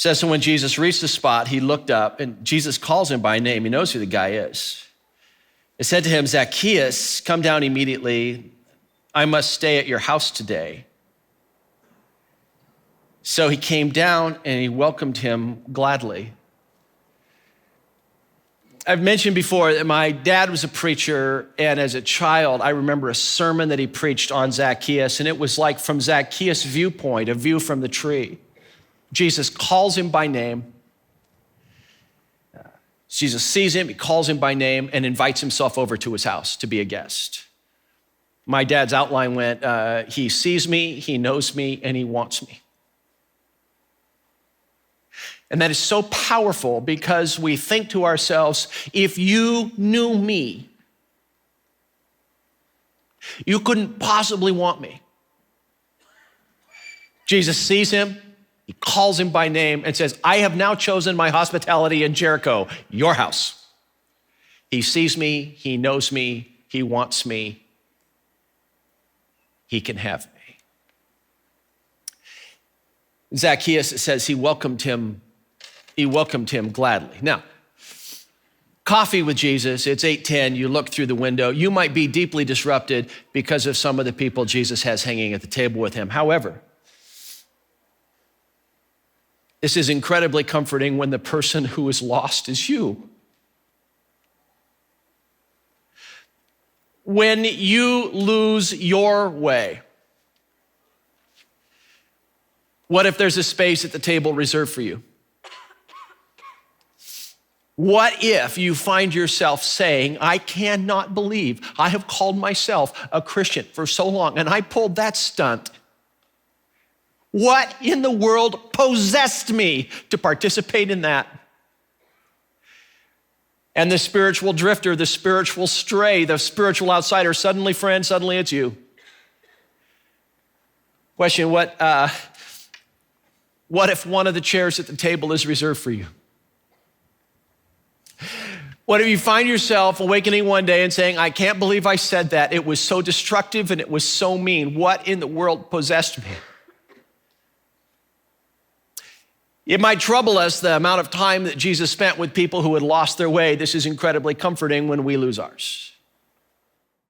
says, so when Jesus reached the spot, he looked up and Jesus calls him by name. He knows who the guy is. It said to him, Zacchaeus, come down immediately. I must stay at your house today. So he came down and he welcomed him gladly. I've mentioned before that my dad was a preacher, and as a child, I remember a sermon that he preached on Zacchaeus, and it was like from Zacchaeus' viewpoint, a view from the tree. Jesus calls him by name. Jesus sees him, he calls him by name, and invites himself over to his house to be a guest. My dad's outline went, he sees me, he knows me, and he wants me. And that is so powerful because we think to ourselves, if you knew me, you couldn't possibly want me. Jesus sees him, he calls him by name and says, I have now chosen my hospitality in Jericho, your house. He sees me, he knows me, he wants me, he can have me. Zacchaeus, it says, he welcomed him gladly. Now, coffee with Jesus, it's 8:10, you look through the window, you might be deeply disrupted because of some of the people Jesus has hanging at the table with him. However, this is incredibly comforting when the person who is lost is you. When you lose your way, what if there's a space at the table reserved for you? What if you find yourself saying, I cannot believe I have called myself a Christian for so long and I pulled that stunt? What in the world possessed me to participate in that? And the spiritual drifter, the spiritual stray, the spiritual outsider, suddenly, friend, suddenly it's you. Question, what if one of the chairs at the table is reserved for you? What if you find yourself awakening one day and saying, I can't believe I said that. It was so destructive and it was so mean. What in the world possessed me? It might trouble us the amount of time that Jesus spent with people who had lost their way. This is incredibly comforting when we lose ours.